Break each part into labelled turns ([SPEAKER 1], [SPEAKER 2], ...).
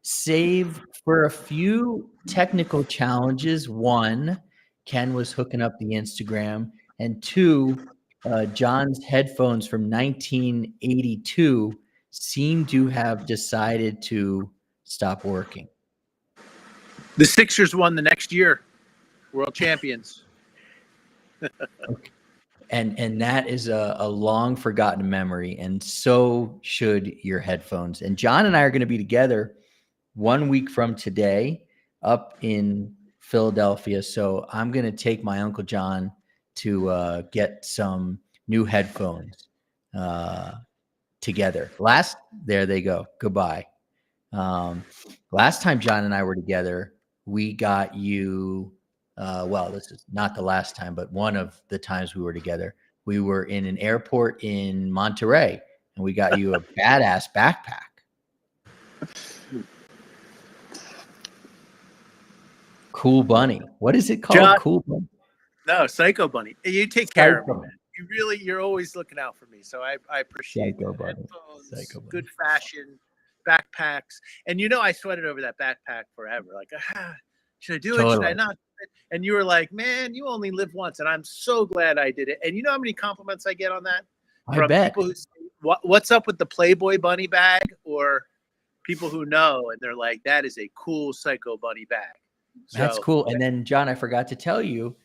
[SPEAKER 1] save for a few technical challenges. One, Ken was hooking up the Instagram, and two, John's headphones from 1982 seem to have decided to stop working.
[SPEAKER 2] The Sixers won the next year, world champions.
[SPEAKER 1] Okay. And that is a long forgotten memory, and so should your headphones. And John and I are going to be together 1 week from today up in Philadelphia. So I'm going to take my Uncle John to get some new headphones together. There they go. Goodbye. Last time John and I were together, we got you, well, this is not the last time, but one of the times we were together, we were in an airport in Monterey, and we got you a badass backpack. Cool Bunny. What is it called?
[SPEAKER 2] John,
[SPEAKER 1] Cool Bunny?
[SPEAKER 2] No, Psycho Bunny. You take care of me. You're always looking out for me. So I appreciate
[SPEAKER 1] Psycho
[SPEAKER 2] that.
[SPEAKER 1] Bunny.
[SPEAKER 2] Headphones,
[SPEAKER 1] Psycho Bunny.
[SPEAKER 2] Good fashion, backpacks. And I sweated over that backpack forever. Like, should I do it? Should I not? And you were like, man, you only live once. And I'm so glad I did it. And you know how many compliments I get on that?
[SPEAKER 1] I bet.
[SPEAKER 2] People who say, what's up with the Playboy bunny bag? Or people who know, and they're like, that is a cool Psycho Bunny bag. So,
[SPEAKER 1] that's cool. And then, John, I forgot to tell you,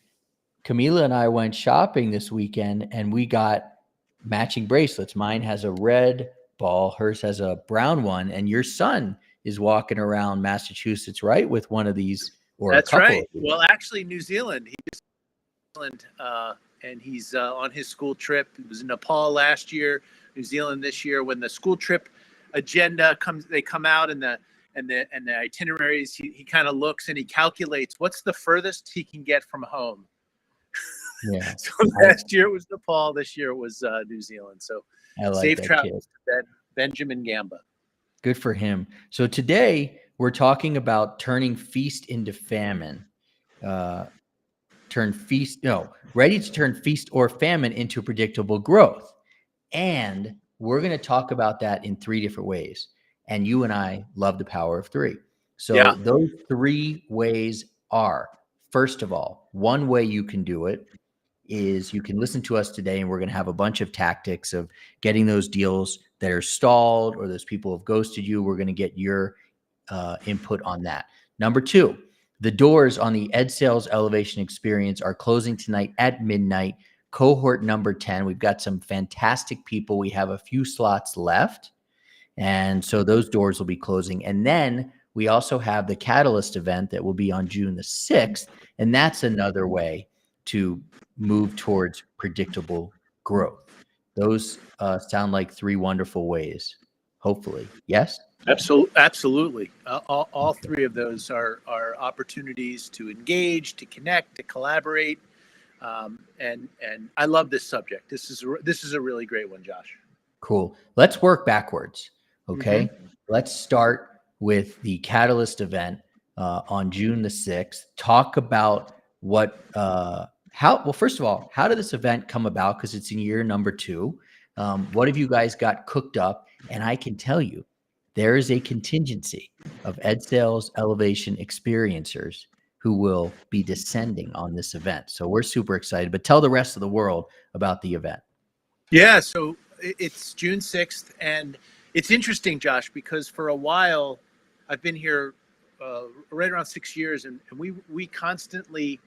[SPEAKER 1] Camila and I went shopping this weekend, and we got matching bracelets. Mine has a red ball. Hers has a brown one. And your son is walking around Massachusetts, right, with one of these.
[SPEAKER 2] That's right. Well, actually, New Zealand. And he's on his school trip. He was in Nepal last year, New Zealand this year. When the school trip agenda comes, they come out and the itineraries. He kind of looks and he calculates what's the furthest he can get from home.
[SPEAKER 1] Yeah.
[SPEAKER 2] So last year it was Nepal. This year it was New Zealand. So safe travels to Benjamin Gamba.
[SPEAKER 1] Good for him. So today we're talking about turning feast into famine. Ready to turn feast or famine into predictable growth. And we're going to talk about that in 3 different ways. And you and I love the power of 3. So Those 3 ways are, first of all, one way you can do it is you can listen to us today, and we're going to have a bunch of tactics of getting those deals that are stalled or those people have ghosted you. We're going to get your input on that. Number 2, the doors on the Ed Sales Elevation Experience are closing tonight at midnight. Cohort number 10. We've got some fantastic people. We have a few slots left. And so those doors will be closing. And then we also have the Catalyst event that will be on June the 6th. And that's another way to move towards predictable growth. Those sound like 3 wonderful ways, hopefully. Yes?
[SPEAKER 2] Absolutely. All 3 of those are opportunities to engage, to connect, to collaborate. And I love this subject. This is a really great one, Josh.
[SPEAKER 1] Cool. Let's work backwards. Okay. Mm-hmm. Let's start with the Catalyst event on June the 6th. Talk about first of all, how did this event come about? Because it's in year number 2. What have you guys got cooked up? And I can tell you, there is a contingency of Ed Sales Elevation experiencers who will be descending on this event. So we're super excited, but tell the rest of the world about the event.
[SPEAKER 2] Yeah, so it's June 6th, and it's interesting, Josh, because for a while, I've been here right around 6 years, and we constantly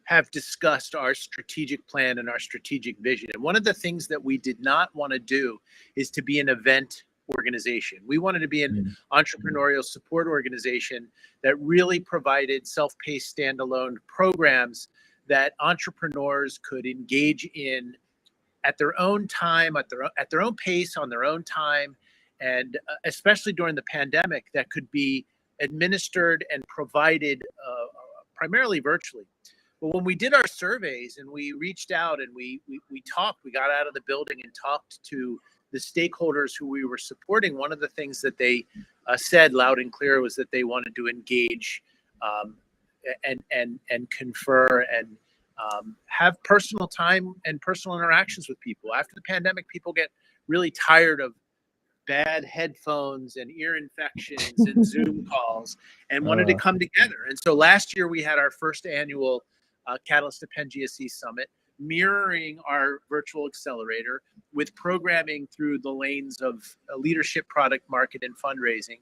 [SPEAKER 2] have discussed our strategic plan and our strategic vision. And one of the things that we did not want to do is to be an event organization. We wanted to be an entrepreneurial support organization that really provided self-paced standalone programs that entrepreneurs could engage in at their own time, at their own pace, on their own time, and especially during the pandemic, that could be administered and provided primarily virtually. But when we did our surveys and we reached out and we talked, we got out of the building and talked to the stakeholders who we were supporting, one of the things that they said loud and clear was that they wanted to engage and confer and have personal time and personal interactions with people. After the pandemic, people get really tired of bad headphones and ear infections and Zoom calls, and wanted to come together. And so last year we had our first annual Catalyst to Penn GSE Summit, mirroring our virtual accelerator with programming through the lanes of leadership, product, market, and fundraising.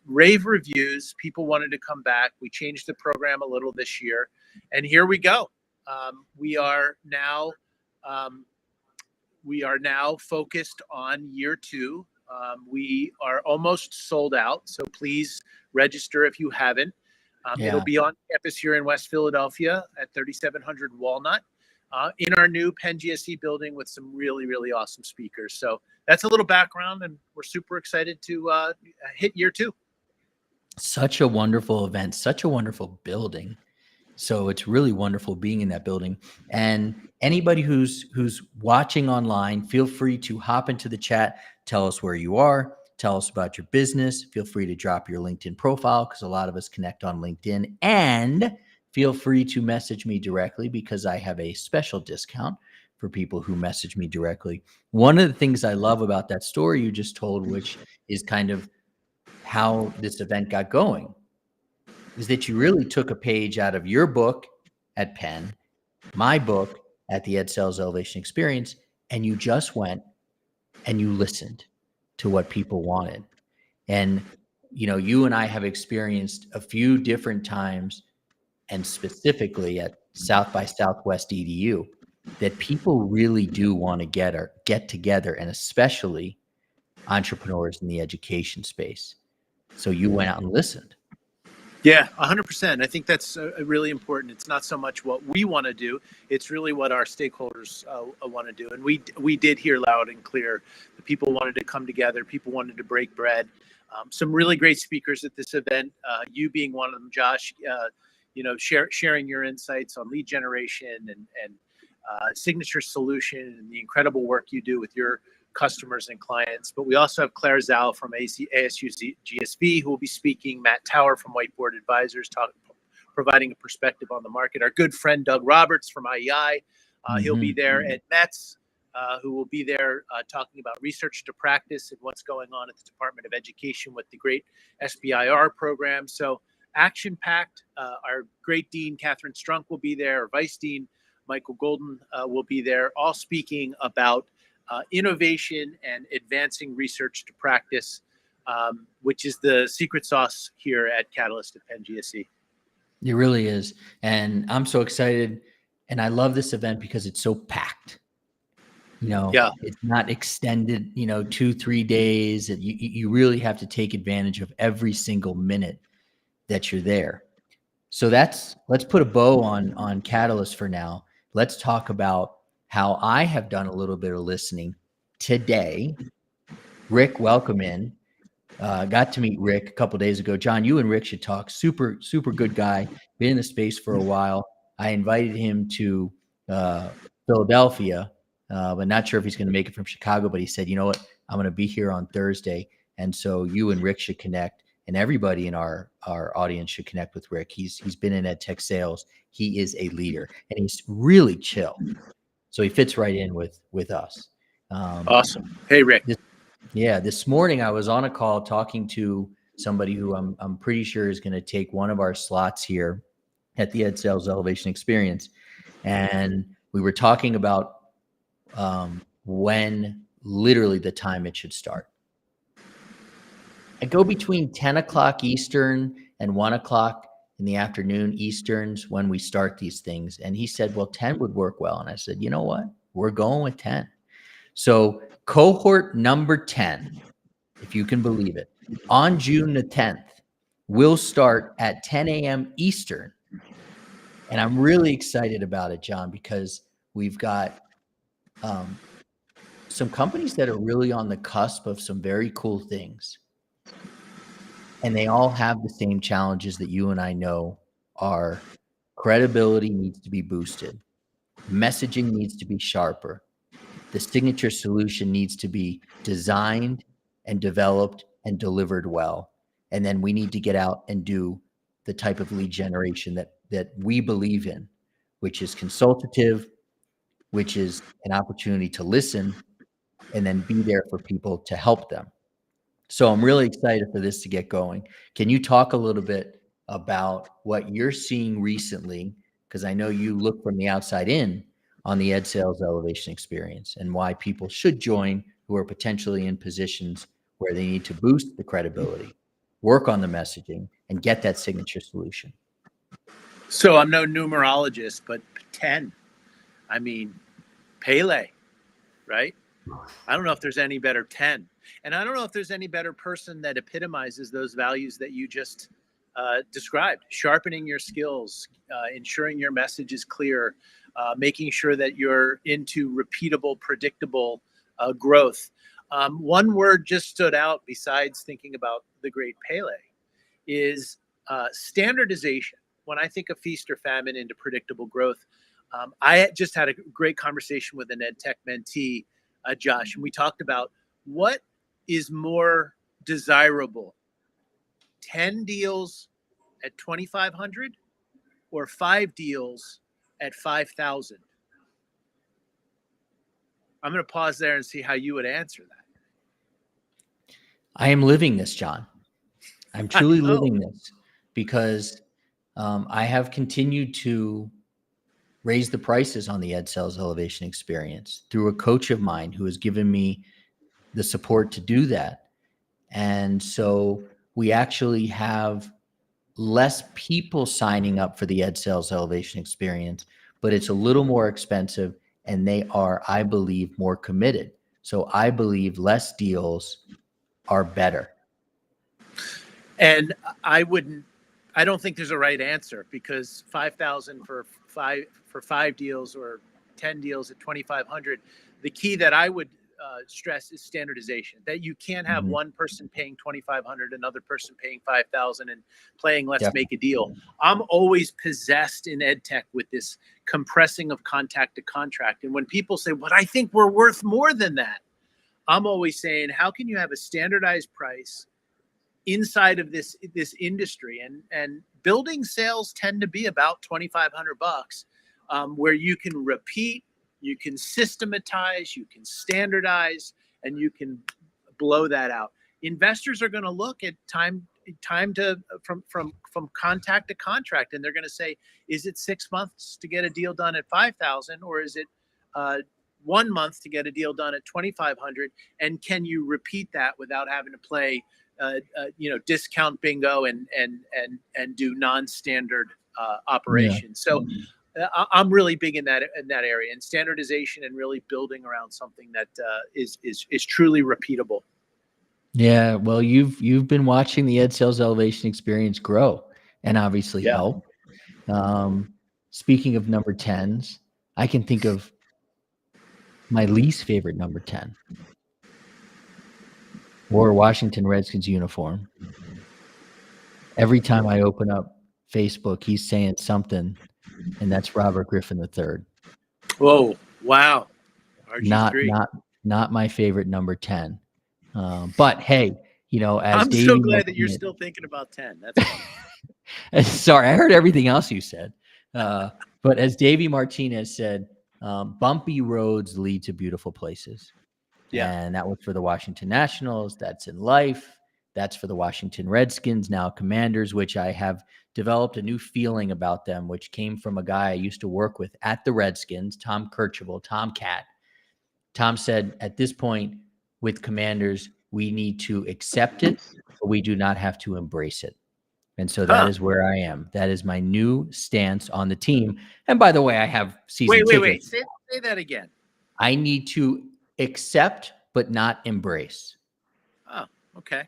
[SPEAKER 2] Rave reviews. People wanted to come back. We changed the program a little this year, and here we go. We are now focused on year 2. We are almost sold out, so please register if you haven't. It'll be on campus here in West Philadelphia at 3700 Walnut, in our new Penn GSE building with some really, really awesome speakers. So that's a little background, and we're super excited to hit year 2.
[SPEAKER 1] Such a wonderful event, such a wonderful building. So it's really wonderful being in that building. And anybody who's watching online, feel free to hop into the chat, tell us where you are, tell us about your business. Feel free to drop your LinkedIn profile, because a lot of us connect on LinkedIn. And feel free to message me directly, because I have a special discount for people who message me directly. One of the things I love about that story you just told, which is kind of how this event got going, is that you really took a page out of your book at Penn, my book at the Ed Sales Elevation Experience, and you just went and you listened to what people wanted. And, you know, you and I have experienced a few different times, and specifically at South by Southwest EDU, that people really do want to get together, and especially entrepreneurs in the education space. So you went out and listened.
[SPEAKER 2] Yeah, 100%. I think that's really important. It's not so much what we want to do; it's really what our stakeholders want to do. And we did hear loud and clear that people wanted to come together. People wanted to break bread. Some really great speakers at this event. You being one of them, Josh. Sharing your insights on lead generation and signature solution, and the incredible work you do with your customers and clients. But we also have Claire Zhao from ASU GSV, who will be speaking, Matt Tower from Whiteboard Advisors, providing a perspective on the market. Our good friend Doug Roberts from IEI, he'll be there. Ed Metz, who will be there talking about research to practice and what's going on at the Department of Education with the great SBIR program. So action-packed. Our great Dean, Catherine Strunk, will be there. Our Vice Dean, Michael Golden, will be there, all speaking about innovation and advancing research to practice, which is the secret sauce here at Catalyst at Penn GSE.
[SPEAKER 1] It really is. And I'm so excited. And I love this event because it's so packed. It's not extended, 2-3 days. You really have to take advantage of every single minute that you're there. So let's put a bow on Catalyst for now. Let's talk about how I have done a little bit of listening today. Rick, welcome in. Got to meet Rick a couple days ago. John, you and Rick should talk. Super, super good guy. Been in the space for a while. I invited him to Philadelphia, but not sure if he's going to make it from Chicago. But he said, you know what? I'm going to be here on Thursday. And so you and Rick should connect, and everybody in our audience should connect with Rick. He's been in ed tech sales. He is a leader, and he's really chill. So he fits right in with us.
[SPEAKER 2] Awesome. Hey, Rick.
[SPEAKER 1] This morning I was on a call talking to somebody who I'm pretty sure is going to take one of our slots here at the Ed Sales Elevation Experience. And we were talking about when literally the time it should start. I go between 10 o'clock Eastern and 1 o'clock in the afternoon Easterns when we start these things. And he said, well, 10 would work well. And I said, you know what? We're going with 10. So cohort number 10, if you can believe it, on June the 10th, will start at 10 a.m. Eastern. And I'm really excited about it, John, because we've got some companies that are really on the cusp of some very cool things. And they all have the same challenges that you and I know are: credibility needs to be boosted. Messaging needs to be sharper. The signature solution needs to be designed and developed and delivered well. And then we need to get out and do the type of lead generation that we believe in, which is consultative, which is an opportunity to listen, and then be there for people to help them. So I'm really excited for this to get going. Can you talk a little bit about what you're seeing recently? Because I know you look from the outside in on the ed sales elevation experience and why people should join who are potentially in positions where they need to boost the credibility, work on the messaging, and get that signature solution.
[SPEAKER 2] So I'm no numerologist, but 10. I mean, Pele, right? I don't know if there's any better 10. And I don't know if there's any better person that epitomizes those values that you just described. Sharpening your skills, ensuring your message is clear, making sure that you're into repeatable, predictable growth. One word just stood out besides thinking about the great Pele is standardization. When I think of feast or famine into predictable growth, I just had a great conversation with an ed tech mentee, Josh, and we talked about what is more desirable, 10 deals at 2,500 or 5 deals at 5,000. I'm going to pause there and see how you would answer that.
[SPEAKER 1] I am living this, John. I'm truly living this because I have continued to raise the prices on the ed sales elevation experience through a coach of mine who has given me the support to do that. And so we actually have less people signing up for the ed sales elevation experience, but it's a little more expensive and they are, I believe, more committed. So I believe less deals are better.
[SPEAKER 2] And I don't think there's a right answer because 5,000 for five deals or 10 deals at 2,500. The key that I would stress is standardization, that you can't have one person paying 2,500, another person paying 5,000 and playing let's make a deal. I'm always possessed in ed tech with this compressing of contact to contract. And when people say, "But I think we're worth more than that," I'm always saying, how can you have a standardized price inside of this industry? And building sales tend to be about $2,500, where you can repeat, you can systematize, you can standardize, and you can blow that out. Investors are going to look at time to from contact to contract, and they're going to say, is it 6 months to get a deal done at 5,000, or is it 1 month to get a deal done at 2,500? And can you repeat that without having to play discount bingo and do non-standard operations? So I'm really big in that area, and standardization and really building around something that is truly repeatable.
[SPEAKER 1] Yeah, well, you've been watching the ed sales elevation experience grow and obviously help. Speaking of number 10s, I can think of my least favorite number 10. Wore a Washington Redskins uniform. Every time I open up Facebook, he's saying something, and that's Robert Griffin III.
[SPEAKER 2] Whoa! Wow. RG3.
[SPEAKER 1] Not my favorite number 10. But hey, as
[SPEAKER 2] I'm
[SPEAKER 1] Davey
[SPEAKER 2] so glad that you're still thinking about 10. That's
[SPEAKER 1] sorry, I heard everything else you said. But as Davey Martinez said, bumpy roads lead to beautiful places. Yeah. And that was for the Washington Nationals. That's in life. That's for the Washington Redskins, now Commanders, which I have developed a new feeling about them, which came from a guy I used to work with at the Redskins, Tom Kirchable, Tomcat. Tom said, at this point with Commanders, we need to accept it, but we do not have to embrace it. And so that is where I am. That is my new stance on the team. And by the way, I have season tickets.
[SPEAKER 2] Wait. Say that again.
[SPEAKER 1] I need to accept, but not embrace.
[SPEAKER 2] Oh, okay.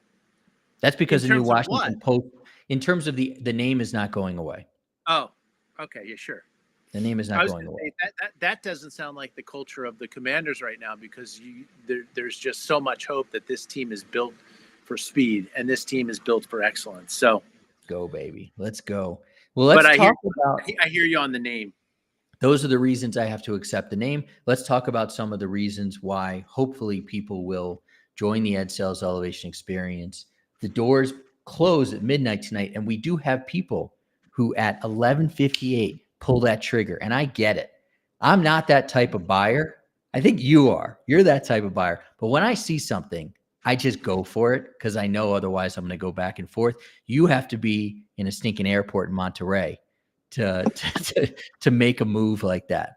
[SPEAKER 1] That's because the new Washington Post, in terms of the name, is not going away.
[SPEAKER 2] Oh, okay. Yeah, sure.
[SPEAKER 1] The name is not going away.
[SPEAKER 2] That doesn't sound like the culture of the Commanders right now, because there's just so much hope that this team is built for speed and this team is built for excellence. So
[SPEAKER 1] go, baby. Let's go. Well, let's talk about.
[SPEAKER 2] I hear you on the name.
[SPEAKER 1] Those are the reasons I have to accept the name. Let's talk about some of the reasons why hopefully people will join the ed sales elevation experience. The doors close at midnight tonight, and we do have people who at 11:58 pull that trigger, and I get it. I'm not that type of buyer. I think you're that type of buyer. But when I see something, I just go for it because I know otherwise I'm going to go back and forth. You have to be in a stinking airport in Monterey to make a move like that.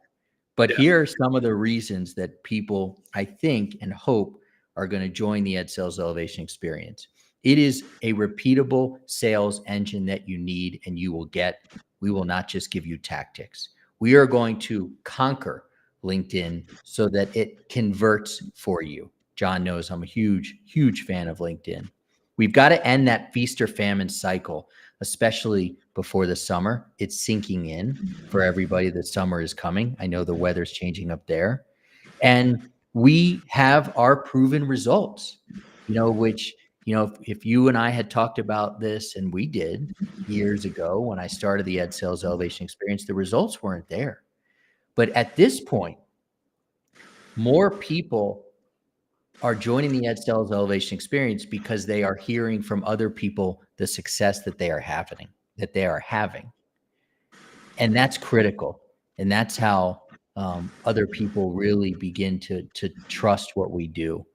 [SPEAKER 1] But here are some of the reasons that people, I think and hope, are going to join the Ed Sales Elevation experience. It is a repeatable sales engine that you need and you will get. We will not just give you tactics. We are going to conquer LinkedIn so that it converts for you. John knows I'm a huge, huge fan of LinkedIn. We've got to end that feast or famine cycle, especially before the summer. It's sinking in for everybody that summer is coming. I know the weather's changing up there. And we have our proven results, which, if you and I had talked about this, and we did years ago when I started the Ed Sales Elevation experience, the results weren't there. But at this point, more people are joining the Ed Sales Elevation experience because they are hearing from other people the success that they are having, and that's critical. And that's how other people really begin to trust what we do.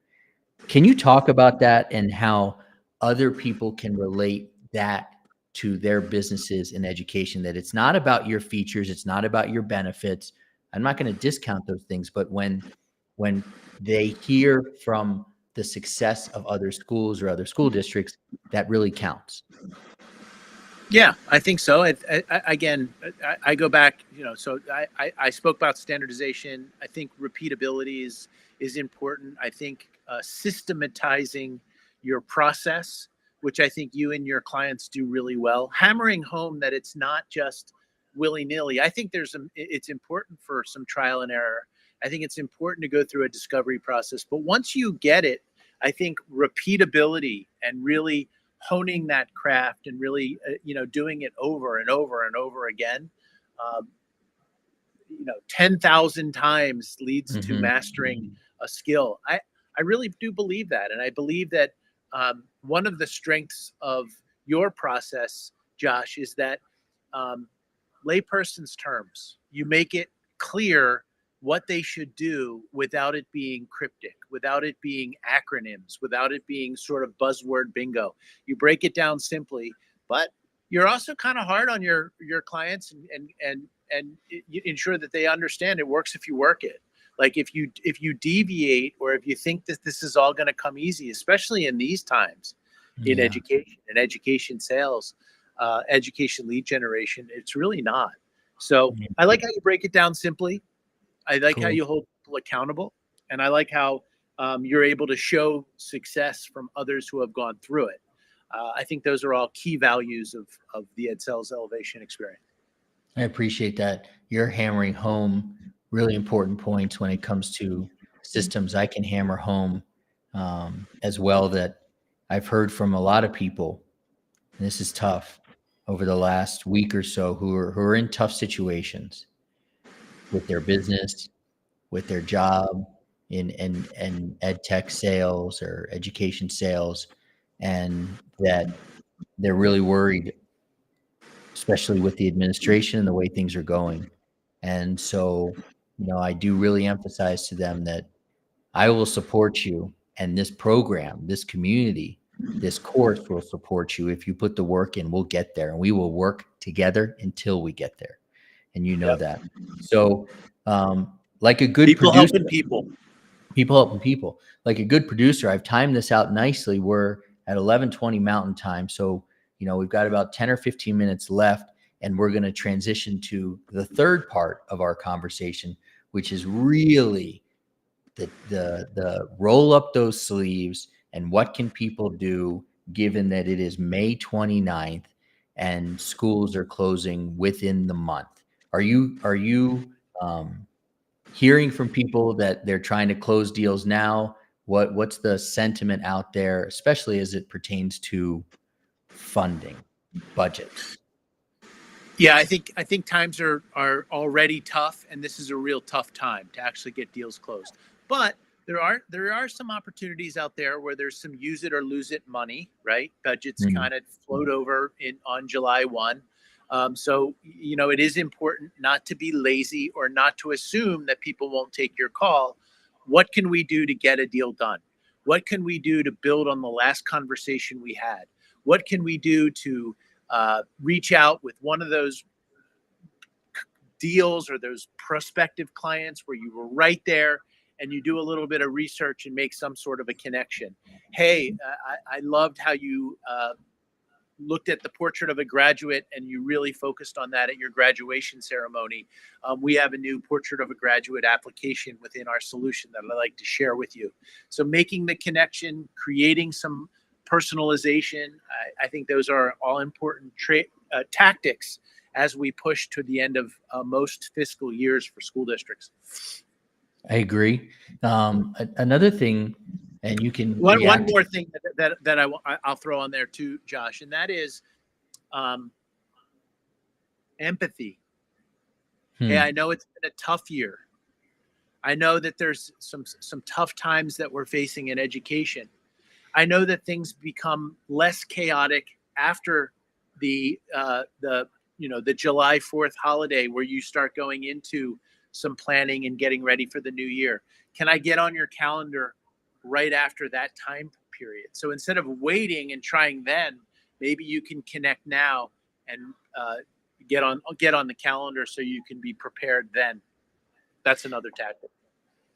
[SPEAKER 1] Can you talk about that and how other people can relate that to their businesses and education, that it's not about your features, it's not about your benefits. I'm not going to discount those things, but when they hear from the success of other schools or other school districts, that really counts.
[SPEAKER 2] Yeah, I think so. I go back, so I spoke about standardization. I think repeatability is important. I think systematizing your process, which I think you and your clients do really well, hammering home that it's not just willy-nilly. I think it's important for some trial and error. I think it's important to go through a discovery process. But once you get it, I think repeatability and really honing that craft and really, doing it over and over and over again, 10,000 times leads to mastering a skill. I really do believe that. And I believe that one of the strengths of your process, Josh, is that layperson's terms. You make it clear what they should do without it being cryptic, without it being acronyms, without it being sort of buzzword bingo. You break it down simply, but you're also kind of hard on your clients and you ensure that they understand it works if you work it. Like if you deviate, or if you think that this is all going to come easy, especially in these times in education and education sales, education lead generation, it's really not. So I like how you break it down simply. I like how you hold people accountable, and I like how you're able to show success from others who have gone through it. I think those are all key values of the Ed Sales Elevation experience.
[SPEAKER 1] I appreciate that. You're hammering home really important points when it comes to systems. I can hammer home as well that I've heard from a lot of people, and this is tough, over the last week or so, who are in tough situations with their business, with their job in ed tech sales or education sales, and that they're really worried, especially with the administration and the way things are going. And so, I do really emphasize to them that I will support you, and this program, this community, this course will support you. If you put the work in, we'll get there, and we will work together until we get there. And that. So, like a good
[SPEAKER 2] people
[SPEAKER 1] producer,
[SPEAKER 2] helping people
[SPEAKER 1] helping people, like a good producer, I've timed this out nicely. We're at 11:20 Mountain Time. So, we've got about 10 or 15 minutes left, and we're going to transition to the third part of our conversation, which is really the roll up those sleeves and what can people do given that it is May 29th and schools are closing within the month. Are you hearing from people that they're trying to close deals now? What's the sentiment out there, especially as it pertains to funding, budgets?
[SPEAKER 2] Yeah, I think times are already tough, and this is a real tough time to actually get deals closed. But there are some opportunities out there where there's some use it or lose it money, right? Budgets kind of float over on July 1. So it is important not to be lazy or not to assume that people won't take your call. What can we do to get a deal done? What can we do to build on the last conversation we had? What can we do to reach out with one of those deals or those prospective clients where you were right there and you do a little bit of research and make some sort of a connection? Hey, I loved how you looked at the portrait of a graduate and you really focused on that at your graduation ceremony. We have a new portrait of a graduate application within our solution that I'd like to share with you. So making the connection, creating some personalization, I think those are all important tactics as we push to the end of most fiscal years for school districts.
[SPEAKER 1] I agree. Another thing, and you can
[SPEAKER 2] one more thing that I'll throw on there too, Josh, and that is empathy. Hey, I know it's been a tough year. I know that there's some tough times that we're facing in education. I know that things become less chaotic after the July 4th holiday, where you start going into some planning and getting ready for the new year. Can I get on your calendar right after that time period? So instead of waiting and trying then, maybe you can connect now and get on the calendar so you can be prepared then. That's another tactic.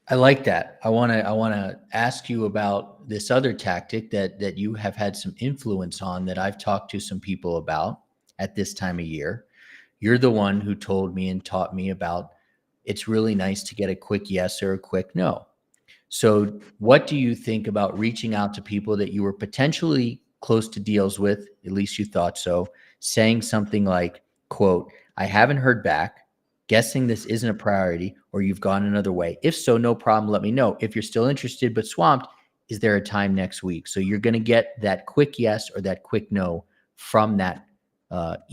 [SPEAKER 1] I like that. I want to ask you about this other tactic that you have had some influence on, that I've talked to some people about at this time of year. You're the one who told me and taught me about, it's really nice to get a quick yes or a quick no. So what do you think about reaching out to people that you were potentially close to deals with, at least you thought so, saying something like, quote, I haven't heard back, guessing this isn't a priority, or you've gone another way. If so, no problem, let me know. If you're still interested but swamped, is there a time next week? So you're going to get that quick yes or that quick no from that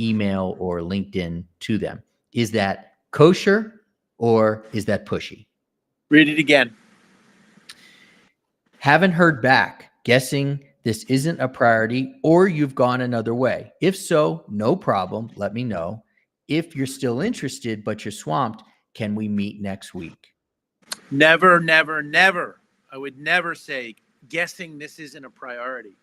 [SPEAKER 1] email or LinkedIn to them. Is that kosher or is that pushy?
[SPEAKER 2] Read it again.
[SPEAKER 1] Haven't heard back, guessing this isn't a priority, or you've gone another way. If so, no problem, let me know. If you're still interested but you're swamped, can we meet next week?
[SPEAKER 2] Never, never, never. I would never say guessing this isn't a priority.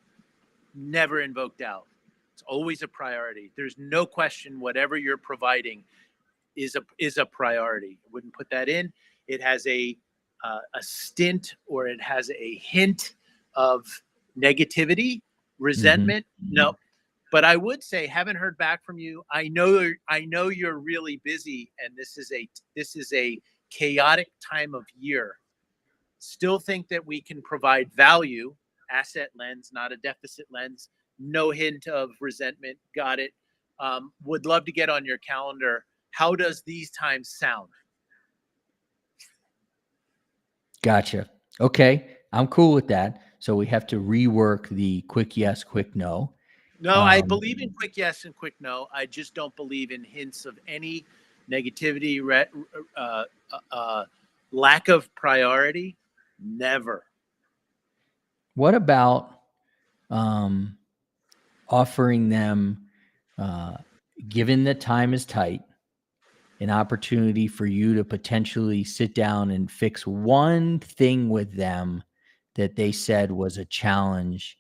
[SPEAKER 2] Never invoke doubt. It's always a priority. There's no question whatever you're providing is a priority. I wouldn't put that in. It has a stint, or it has a hint of negativity, resentment. Mm-hmm. No, but I would say, haven't heard back from you. I know you're really busy, and this is a chaotic time of year. Still think that we can provide value, asset lens, not a deficit lens. No hint of resentment. Got it. Would love to get on your calendar. How does these times sound?
[SPEAKER 1] Gotcha. Okay. I'm cool with that. So we have to rework the quick yes, quick no.
[SPEAKER 2] No, I believe in quick yes and quick no. I just don't believe in hints of any negativity, lack of priority. Never.
[SPEAKER 1] What about offering them, given that time is tight, an opportunity for you to potentially sit down and fix one thing with them that they said was a challenge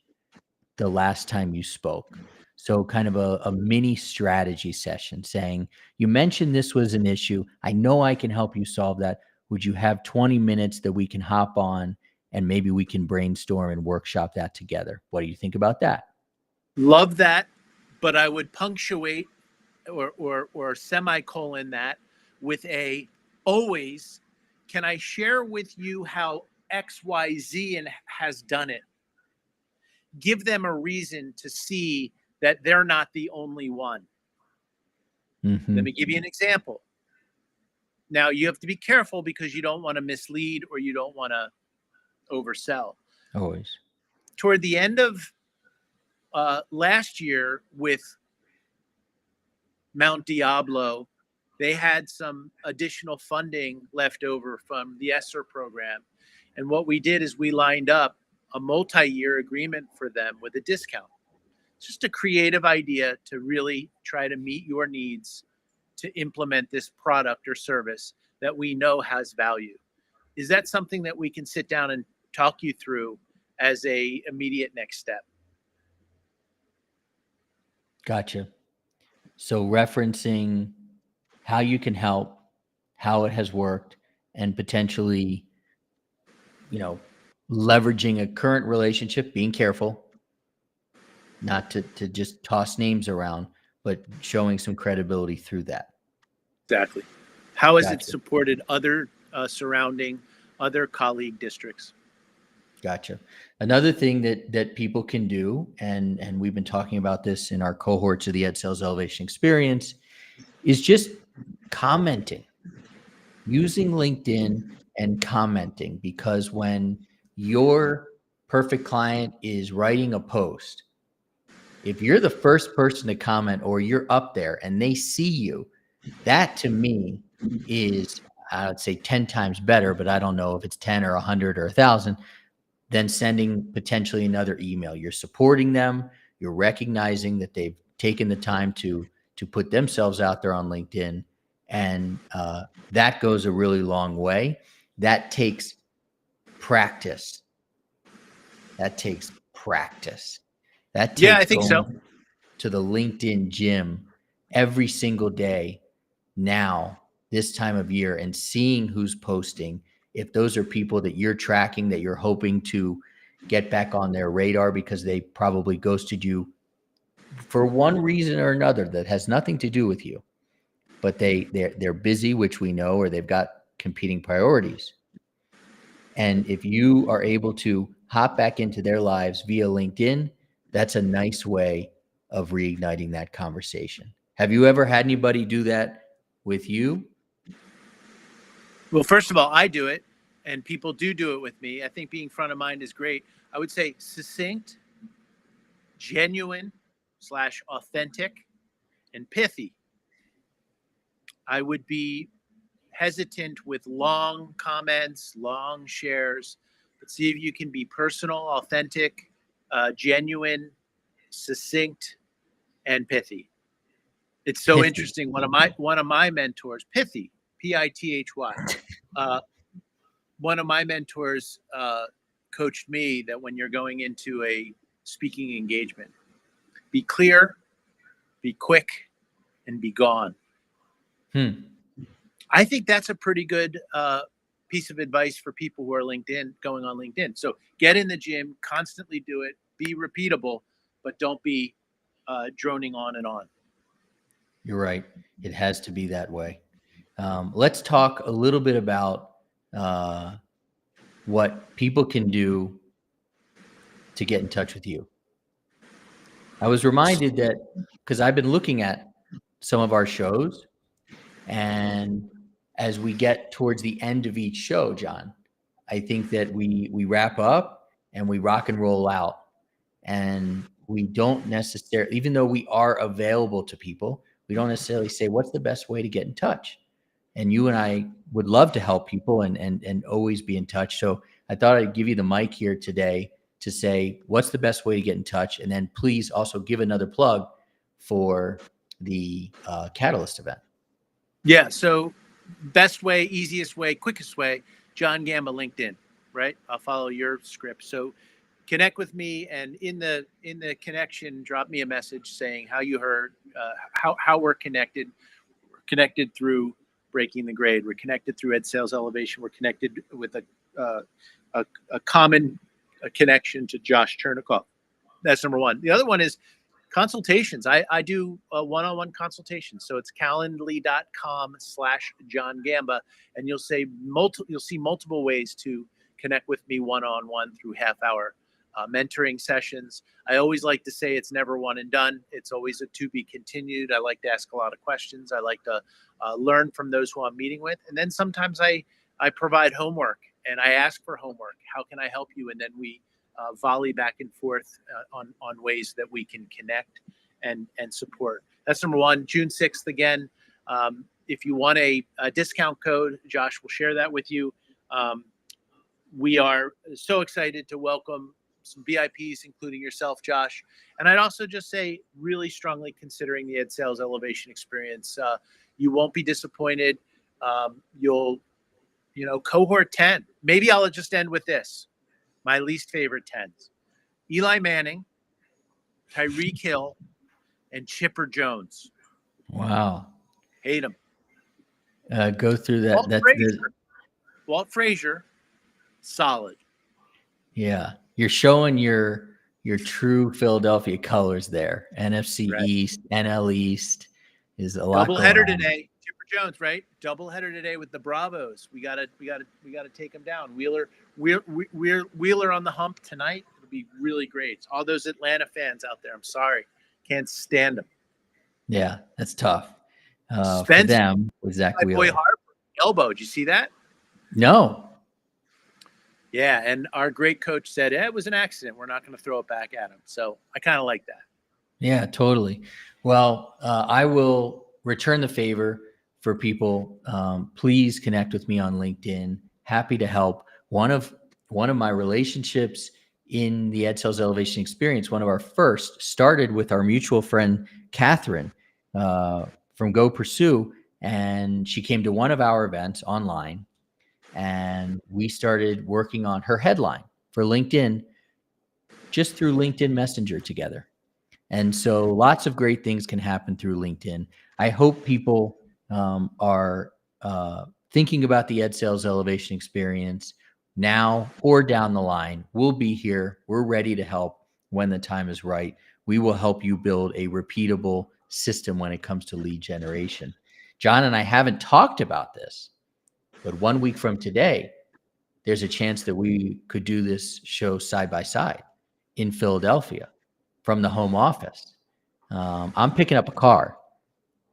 [SPEAKER 1] the last time you spoke? So kind of a mini strategy session, saying, you mentioned this was an issue. I know I can help you solve that. Would you have 20 minutes that we can hop on and maybe we can brainstorm and workshop that together? What do you think about that?
[SPEAKER 2] Love that, but I would punctuate or semicolon that with a always, can I share with you how XYZ has done it? Give them a reason to see that they're not the only one. Mm-hmm. Let me give you an example. Now, you have to be careful because you don't want to mislead or you don't want to oversell.
[SPEAKER 1] Always.
[SPEAKER 2] Toward the end of last year with Mount Diablo, they had some additional funding left over from the ESSER program. And what we did is we lined up a multi-year agreement for them with a discount. It's just a creative idea to really try to meet your needs to implement this product or service that we know has value. is that something that we can sit down and talk you through as a immediate next step?
[SPEAKER 1] Gotcha. So referencing how you can help, how it has worked, and potentially, leveraging a current relationship, being careful not to just toss names around, but showing some credibility through that.
[SPEAKER 2] Exactly. How has it
[SPEAKER 1] Gotcha.
[SPEAKER 2] supported other surrounding other colleague districts?
[SPEAKER 1] Gotcha. Another thing that people can do, and we've been talking about this in our cohorts of the Ed Sales Elevation Experience, is just commenting, using LinkedIn and commenting, because when your perfect client is writing a post, if you're the first person to comment or you're up there and they see you, that to me is, I would say 10 times better, but I don't know if it's 10 or 100 or 1,000, than sending potentially another email. You're supporting them. You're recognizing that they've taken the time to put themselves out there on LinkedIn. And that goes a really long way. That takes practice. That takes
[SPEAKER 2] I think so.
[SPEAKER 1] going to the LinkedIn gym every single day now, this time of year, and seeing who's posting. If those are people that you're tracking, that you're hoping to get back on their radar because they probably ghosted you for one reason or another that has nothing to do with you, but they're busy, which we know, or they've got competing priorities. And if you are able to hop back into their lives via LinkedIn, that's a nice way of reigniting that conversation. Have you ever had anybody do that with you?
[SPEAKER 2] Well, first of all, I do it, and people do it with me. I think being front of mind is great. I would say succinct, genuine / authentic, and pithy. I would be hesitant with long comments, long shares, but see if you can be personal, authentic, genuine, succinct, and pithy. It's so interesting. One of my mentors, pithy, Pithy. One of my mentors coached me that when you're going into a speaking engagement, be clear, be quick, and be gone. I think that's a pretty good piece of advice for people who are going on LinkedIn. So get in the gym, constantly do it, be repeatable, but don't be droning on and on.
[SPEAKER 1] You're right. It has to be that way. Let's talk a little bit about what people can do to get in touch with you. I was reminded that because I've been looking at some of our shows, and as we get towards the end of each show, John, I think that we wrap up and we rock and roll out, and we don't necessarily, even though we are available to people, we don't necessarily say what's the best way to get in touch. And you and I would love to help people and always be in touch. So I thought I'd give you the mic here today to say what's the best way to get in touch, and then please also give another plug for the Catalyst event.
[SPEAKER 2] Yeah. So best way, easiest way, quickest way, John Gamba LinkedIn, right? I'll follow your script. So connect with me, and in the connection, drop me a message saying how you heard, how we're connected. We're connected through Breaking the Grade. We're connected through Ed Sales Elevation. We're connected with a common connection to Josh Chernikoff. That's number one. The other one is consultations. I do one-on-one consultations. So it's calendly.com/John Gamba, and you'll see multiple ways to connect with me one-on-one through half-hour mentoring sessions. I always like to say it's never one and done. It's always a to be continued. I like to ask a lot of questions. I like to learn from those who I'm meeting with. And then sometimes I provide homework, and I ask for homework. How can I help you? And then we volley back and forth on ways that we can connect and support. That's number one. June 6th again. If you want a discount code, Josh will share that with you. We are so excited to welcome some VIPs, including yourself, Josh. And I'd also just say, really strongly considering the Ed Sales Elevation Experience. You won't be disappointed. You'll cohort 10. Maybe I'll just end with this. My least favorite 10s. Eli Manning, Tyreek Hill, and Chipper Jones.
[SPEAKER 1] Wow.
[SPEAKER 2] Hate them.
[SPEAKER 1] Go through that.
[SPEAKER 2] Walt Frazier, solid.
[SPEAKER 1] Yeah. You're showing your true Philadelphia colors there. NFC
[SPEAKER 2] Right.
[SPEAKER 1] East, NL East is a lot.
[SPEAKER 2] Doubleheader today. Chipper Jones, right? Doubleheader today with the Bravos. We gotta take them down. Wheeler on the hump tonight. It'll be really great. All those Atlanta fans out there, I'm sorry, can't stand them.
[SPEAKER 1] Yeah, that's tough. For them with Zach Wheeler.
[SPEAKER 2] Boy Harper, elbow. Did you see that?
[SPEAKER 1] No.
[SPEAKER 2] Yeah, and our great coach said, it was an accident. We're not going to throw it back at him. So I kind of like that.
[SPEAKER 1] Yeah, totally. Well, I will return the favor for people. Please connect with me on LinkedIn. Happy to help. One of my relationships in the Ed Sales Elevation Experience, one of our first, started with our mutual friend, Catherine from Go Pursue. And she came to one of our events online. And we started working on her headline for LinkedIn just through LinkedIn Messenger together. And so lots of great things can happen through LinkedIn. I hope people are thinking about the Ed Sales Elevation Experience now or down the line. We'll be here. We're ready to help when the time is right. We will help you build a repeatable system when it comes to lead generation. John and I haven't talked about this, but 1 week from today, there's a chance that we could do this show side by side in Philadelphia from the home office. I'm picking up a car,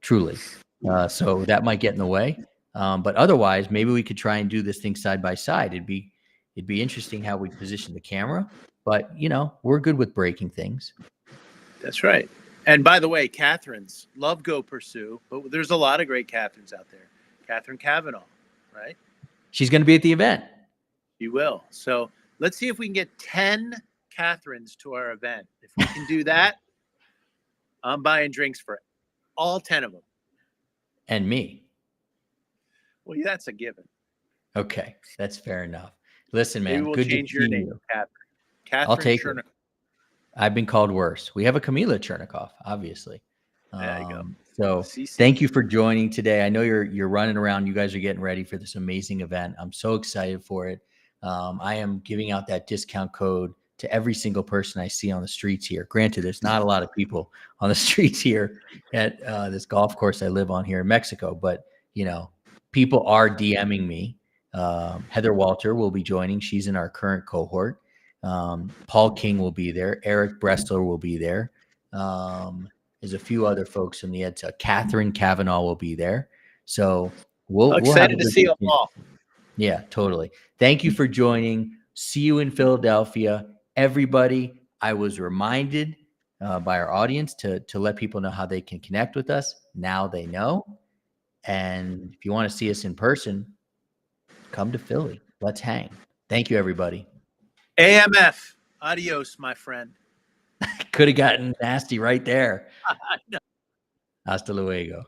[SPEAKER 1] truly. So that might get in the way. But otherwise, maybe we could try and do this thing side by side. It'd be interesting how we position the camera, but we're good with breaking things.
[SPEAKER 2] That's right. And by the way, Catherine's love Go Pursue, but there's a lot of great Catherines out there. Catherine Cavanaugh, right?
[SPEAKER 1] She's going to be at the event.
[SPEAKER 2] She will. So let's see if we can get 10 Catherines to our event. If we can do that, I'm buying drinks for all 10 of them.
[SPEAKER 1] And me.
[SPEAKER 2] Well, yeah, that's a given.
[SPEAKER 1] Okay, that's fair enough. Listen, man,
[SPEAKER 2] maybe we'll
[SPEAKER 1] good
[SPEAKER 2] change
[SPEAKER 1] to
[SPEAKER 2] your
[SPEAKER 1] see
[SPEAKER 2] name,
[SPEAKER 1] you.
[SPEAKER 2] Catherine.
[SPEAKER 1] I'll take
[SPEAKER 2] Chernikov.
[SPEAKER 1] it. I've been called worse. We have a Camila Chernikov, obviously.
[SPEAKER 2] There you go.
[SPEAKER 1] So thank you for joining today. I know you're running around. You guys are getting ready for this amazing event. I'm so excited for it. I am giving out that discount code to every single person I see on the streets here. Granted, there's not a lot of people on the streets here at this golf course I live on here in Mexico, but people are DMing me. Heather Walter will be joining. She's in our current cohort. Paul King will be there. Eric Bressler will be there. There's a few other folks in the Ed. Catherine Cavanaugh will be there. So we'll
[SPEAKER 2] excited to see them all.
[SPEAKER 1] Yeah, totally. Thank you for joining. See you in Philadelphia. Everybody, I was reminded by our audience to let people know how they can connect with us. Now they know. And if you want to see us in person, come to Philly. Let's hang. Thank you, everybody.
[SPEAKER 2] AMF. Adios, my friend.
[SPEAKER 1] Could have gotten nasty right there. Hasta luego.